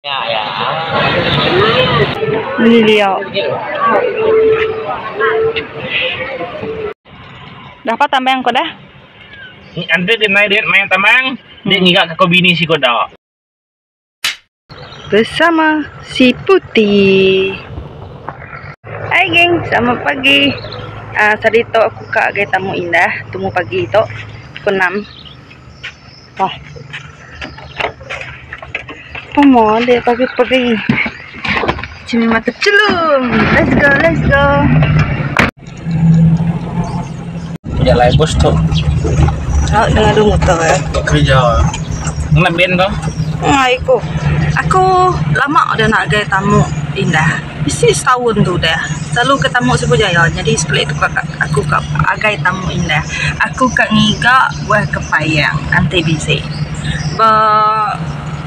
Ya, ya. Lihat. Dapat tambah ko dah? Andre din main tamang. Dia ngigak ke kobini si koda. Bersama si Putih. Hai geng, selamat pagi. Tadi tu aku agak tamu indah. Tunggu pagi tu pukul 6. Wah. Pomo dia pagi-pagi. Cumi mata celung. Let's go. Ya lai bos tu. Oh, dengan dua motor ya. Kerja. Nak ben tu? Aku lama udah nak gaya tamu indah. Mesti setahun tu dah. Selalu ketemu si Pujaya. Jadi setelah itu aku agak tamu indah. Aku kat ngigak buah kepayang anti bisik.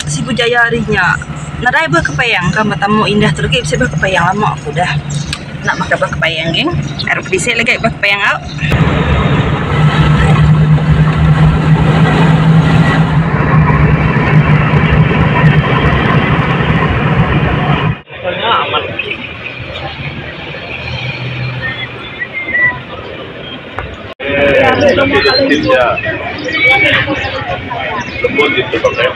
Si Pujaya harinya narai buah kepayang kan bertamu indah tu lagi bisa buah kepayang lama aku dah. Nak makan buah kepayang geng. Harus bisik lagi buah kepayang out. Lembut itu pakai.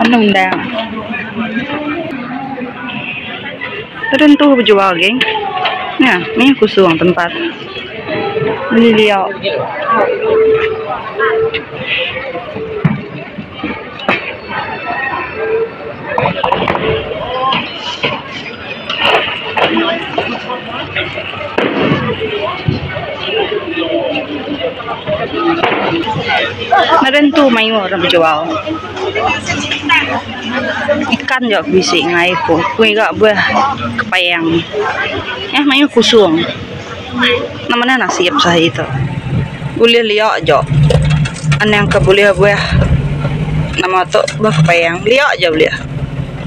Anong dah? Tertentu berjual geng. Nah, ni kosong tempat. Lihat. Merentu mayu orang berjual. Ikan juga bisik ngai ko. Kui gak buah kepayang. Mayu kusung. Namanya nasib saya itu. Boleh lihat aja. Yang boleh buah. Nama tu buah kepayang. Lihat aja boleh.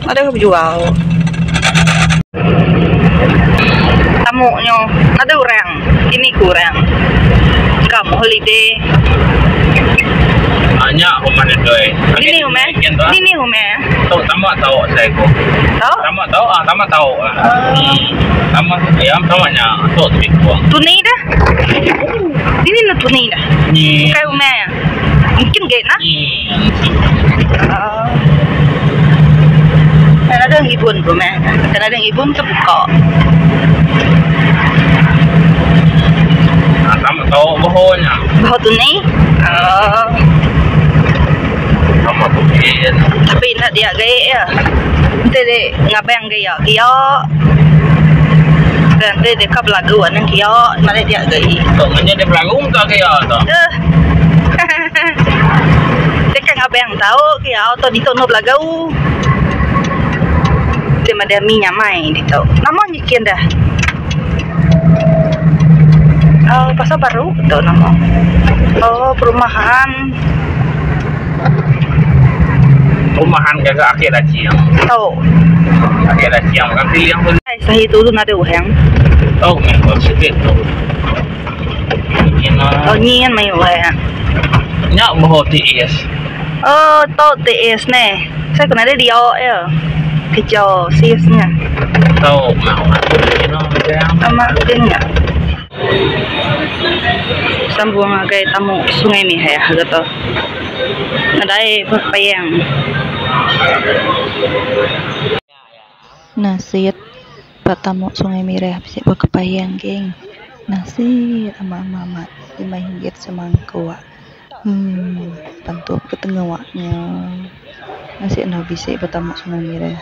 Ada berjual. Tamunya ada orang. Ini kurang. Kamu holiday. Hanya rumah ni doi. Ini rumah. Tahu tahu saya ko. Tahu? Tamu tahu. Tamu ayam tamanya tahu tu buang. Tunai dah. Ini na tunai dah. Ni. Kayak rumah. Mungkin gak na? Ada yang ibun rumah. Ada yang ibun terbuka. Tamu tahu bahunya. Bahu tunai. Tamu tu kian. Tapi nak dia gaya ya. Nanti dia ngabang gaya. Nanti dia kap lagu anak kia. Mana dia gaya. Tu nganya dia belagu tak kaya tu. Dia kan ngabang tahu kia atau di tono belagu. Dia ada minyak mai di tu. Namanya kian dah. Pasar baru tu nama. Perumahan. Rumahan kagak akhir dah siang. Tahu. Akhir dah siang kan pilih yang pun. Saya itu tu ada uhang. Tahu memang sedikit tu. Nyian mai uhang. Nyak bahu TS. Tahu TS ni. Saya kena ada dia ya. Kejauh siasnya. Tahu mau aku ni yang Sama dia. Sambung agak tamu sungai ni ya gitu. Nadai berpayang. Nasit patamu sungai Mireh bisa berkepayang geng. Nasit sama mamat 5 ringgit semangkuk. Bantu ke tengahnya. Nasi nak bisa patamu sungai Mireh.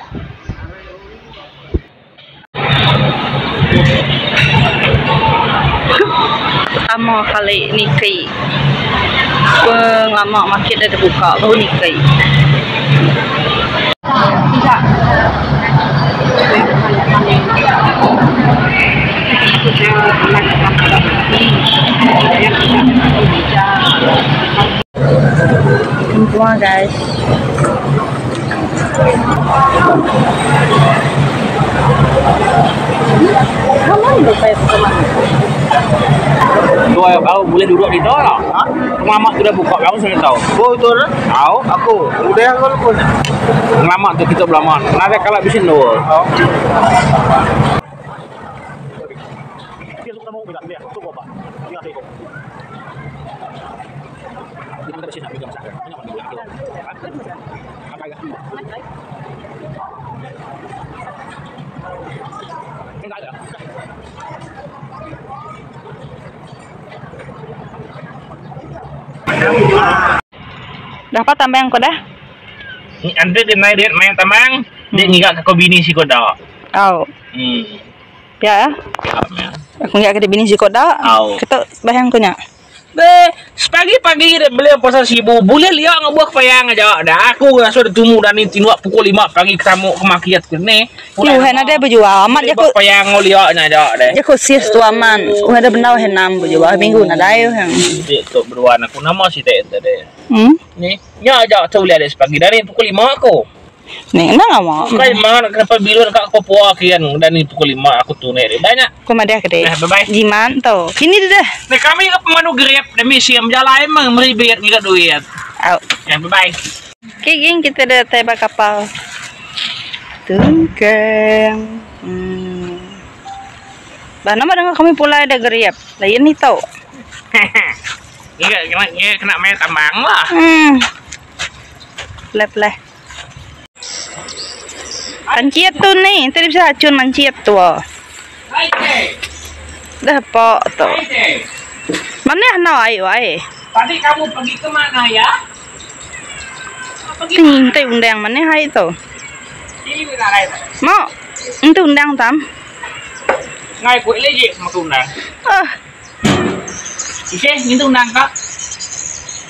Pertama kali nikai pengamak market dah terbuka baru nikai. Tidak. Semua guys. Kamu ni berapa kemana? Dua kau boleh duduk di dalam. Lama sudah buka, kamu sudah tahu. Oh itu kan? Tahu? Aku udah yang kalau punya. Lama tuh kita belum mau. Nanti kalau bisin dulu. Oh. Dapat tambah kau dah? Andre dia naik dia main tamang. Dia ngigak ke kau bini si kau dah. Oh. Ya. Aku nggak ada bini si kau dah. Oh. Kita bayang kau nya. Pagi-pagi dia beli pasal sibu. Boleh lihat ngebuat payang aja. Dah aku sudah tunggu dan ini tindak pukul 5 pagi ketemu kemakiat ke ni. Yuh, ada berjual amat je aku. Payang ngoliaknya aja deh. Je aku sis tu aman. Ada benda henam berjual minggu nak dah yang. Itu berwarna aku nama si teh deh. Ni, nya aja tu boleh ada pagi dari pukul 5 aku. Ni, nak mau. Kai mana kenapa bilu nak aku puak kian dan ni pukul 5 aku tu ni banyak. Kau madah kedai. Bye-bye. Jiman tu. Kini dah. Ni kami ke pemanu grab demi siam jalan emang meribet juga duit. Au. Ya, bye-bye. Okay, geng, kita dah tiba kapal. Tungkeng. Bah, nama dengan kami pula ada grab. Lain ni tau. Kena main tambang lah. Pleh. Anciat tu ni, tadi bisa acun anciat tu. Dah pak tu. Mana nak ayo ai? Tadi kamu pergi ke mana ya? Tintai undang mana hai tu? Ini bila lain. Mau, itu undang tam. Ngai kuih lagi mau undang. Ike, ini undang kak.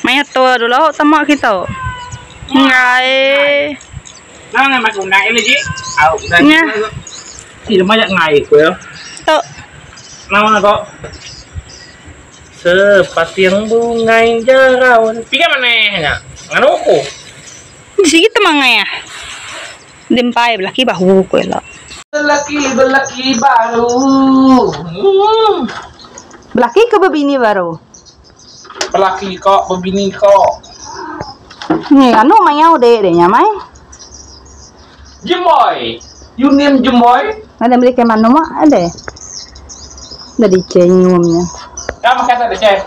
Maya tu dulu tamak kita. Ngai. Nah, ngai mau undang ini lagi. Au, undang. Nya. Si banyak ngai kuih. Tu. Nama kok. Seperti yang bunga jarawan. Tiga mana ya? Nganu aku. Di sini temangai ya. Dempai belaki bahu ko lah. Belaki baru. Belaki ke bini baru. Belaki kok, bini kok. Ni anu mayau deh nyamai. Jemboy. You name Jemboy? Ada beli ke mana mak ada. Dari cenyumnya. Kamu kata deh, Chef.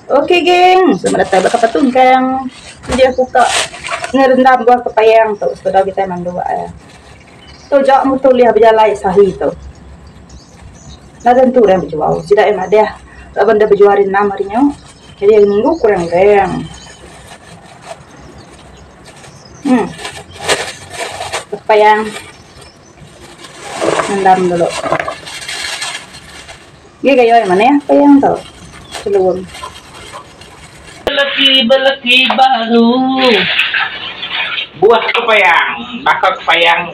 Okey, geng. Selamat datang ke Patungkang. Dia buka ngerendam buah kepayang tu. Sudah kita mandua ya. Tu jak mutu lihat berjalan sahih tu. Nah tentu dah berjual. Tidak emak dia. Tak benda berjualin nama harinya. Jadi yang minggu kurang reng. Kepayang. Ngendam dulu. Dia kayak mana ya? Kepayang tu. Sebelum. Belaki baru. Buah kepayang, bakal kepayang,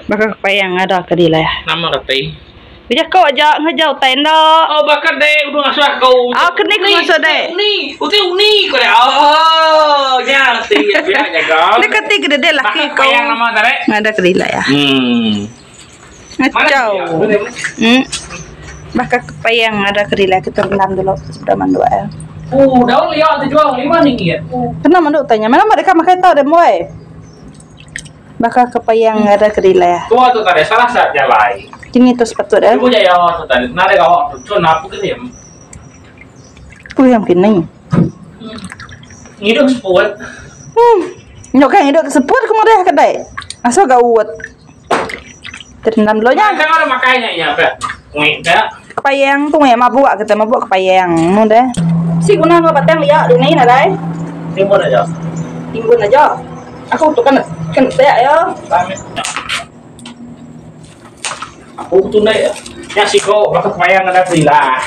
Bakal kepayang ada kedila ya. Nama kati. Bija kau aja ngejauh tenda. Oh bakal deh, udah ngasuh kau. Kena kau ngasuh deh. Uni kau deh. Oh, ngerti ya biarnya kau. Dekat tiga deh laki kau. Kepayang nama tadi. Ada kedila ya. Ngejauh. Bakal kepayang ada kedila kita rendam dulu sudah mandua ya. Daun lihat dijual 5 ringgit. Kenapa manduk tanya? Mana mereka makan tahu deh boy. Bakal kepayang ada kedila ya. Tua tu tadi salah saat jalan. Ini tu sepatu dah. Ibu jaya tu tadi. Nade kau tu napu ke dia? Aku yang kini. Hidup sepuluh. Nyok kan hidup sepuluh kemudian kedai. Asal gawat. Terendam dulu nya. Kan ada makanya ya, Pak. Nggak. Kepayang tu ya mabuk kita mabuk kepayang. Mudah. Si guna ngapa patang lihat di ni nadai. Timbun aja. Timbun aja. Aku tu kan saya ya. Aku tu naik. Ya si kau bakal kepayang ada sila.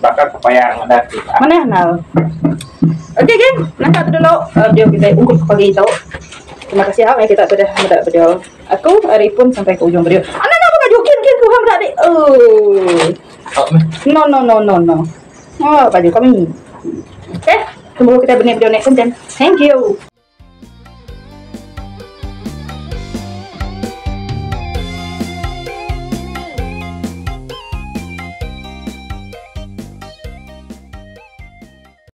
Bakal kepayang ada sila. Mana nak? Okey geng, nak tu dulu. Video kita ungkup pagi itu. Terima kasih ya kita sudah mendapat video. Aku hari pun sampai ke ujung video. Anak buka jokin ku ham dak dek. No. Oh, baju kami. Okay, tunggu kita benih video next content. Thank you.